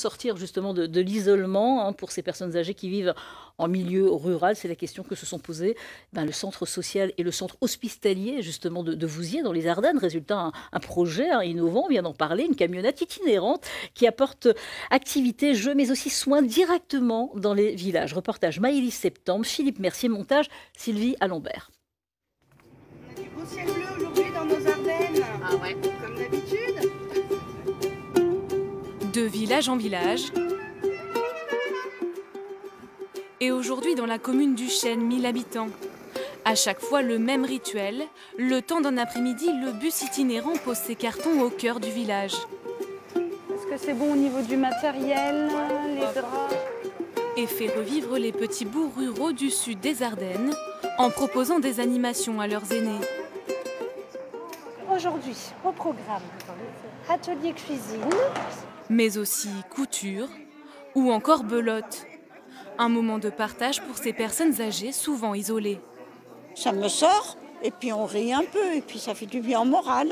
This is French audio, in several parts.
sortir justement de l'isolement hein, pour ces personnes âgées qui vivent en milieu rural? C'est la question que se sont posées le centre social et le centre hospitalier justement de Vouziers dans les Ardennes. Résultat, un projet innovant, on vient d'en parler, une camionnette itinérante qui apporte activités, jeux, mais aussi soins directement dans les villages. Reportage Maëlys Septembre, Philippe Mercier, montage Sylvie Alambert. On a du beau ciel bleu aujourd'hui dans nos Ardennes. Ah ouais. Comme d'habitude. De village en village. Et aujourd'hui dans la commune du Chêne, 1000 habitants. À chaque fois le même rituel, le temps d'un après-midi, le bus itinérant pose ses cartons au cœur du village. Est-ce que c'est bon au niveau du matériel, les draps? Et fait revivre les petits bouts ruraux du sud des Ardennes en proposant des animations à leurs aînés. Aujourd'hui, au programme, atelier cuisine. Mais aussi couture ou encore belote. Un moment de partage pour ces personnes âgées souvent isolées. Ça me sort et puis on rit un peu et puis ça fait du bien au moral.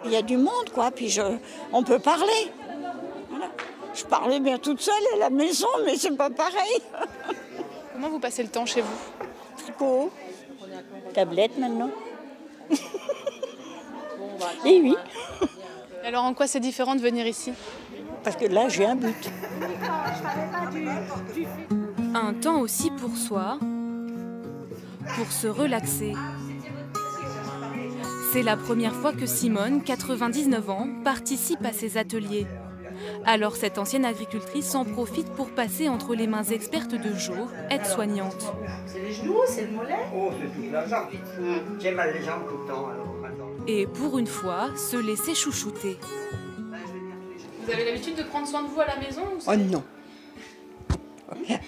Il y a du monde quoi, puis on peut parler. Voilà. Je parlais bien toute seule à la maison mais c'est pas pareil. Comment vous passez le temps chez vous? Tricot, tablette maintenant. Et oui. Et alors en quoi c'est différent de venir ici? Parce que là j'ai un but. Un temps aussi pour soi, pour se relaxer. C'est la première fois que Simone, 99 ans, participe à ces ateliers. Alors cette ancienne agricultrice en profite pour passer entre les mains expertes de Jo, aide-soignante. C'est les genoux, c'est le mollet. Oh, c'est toute la jambe. J'ai mal les jambes tout le temps. Alors, et pour une fois, se laisser chouchouter. Vous avez l'habitude de prendre soin de vous à la maison ou Oh non.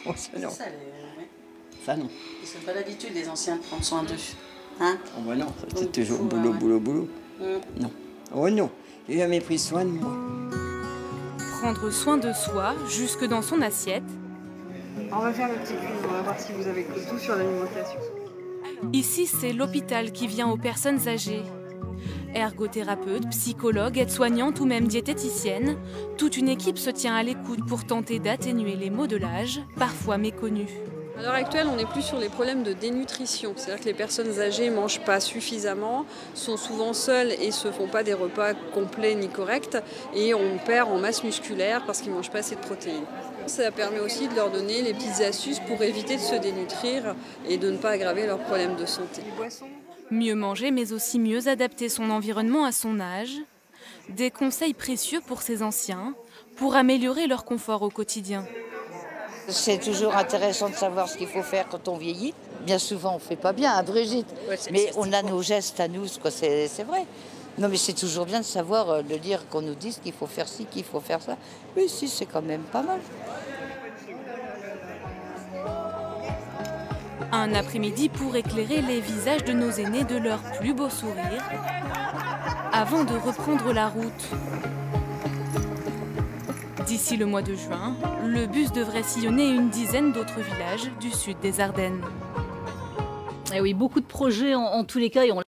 Oh, ça non. Ça non. Ils n'ont pas l'habitude, les anciens, de prendre soin d'eux. Hein? Oh bah non, c'est toujours boulot, boulot, boulot. Non. Oh non, j'ai jamais pris soin de moi. Prendre soin de soi jusque dans son assiette. On va faire le petit quiz, on va voir si vous avez tout sur l'alimentation. Ici, c'est l'hôpital qui vient aux personnes âgées. Ergothérapeute, psychologue, aide-soignante ou même diététicienne, toute une équipe se tient à l'écoute pour tenter d'atténuer les maux de l'âge, parfois méconnus. À l'heure actuelle, on est plus sur les problèmes de dénutrition. C'est-à-dire que les personnes âgées ne mangent pas suffisamment, sont souvent seules et ne se font pas des repas complets ni corrects. Et on perd en masse musculaire parce qu'ils ne mangent pas assez de protéines. Ça permet aussi de leur donner les petites astuces pour éviter de se dénutrir et de ne pas aggraver leurs problèmes de santé. Mieux manger, mais aussi mieux adapter son environnement à son âge. Des conseils précieux pour ces anciens, pour améliorer leur confort au quotidien. C'est toujours intéressant de savoir ce qu'il faut faire quand on vieillit. Bien souvent, on ne fait pas bien, hein, Brigitte. Mais on a nos gestes à nous, c'est vrai. Non, mais c'est toujours bien de savoir, de dire qu'on nous dise qu'il faut faire ci, qu'il faut faire ça. Oui, si, c'est quand même pas mal. Un après-midi pour éclairer les visages de nos aînés de leur plus beau sourire, avant de reprendre la route. D'ici le mois de juin, le bus devrait sillonner une dizaine d'autres villages du sud des Ardennes. Et oui, beaucoup de projets en tous les cas. Et on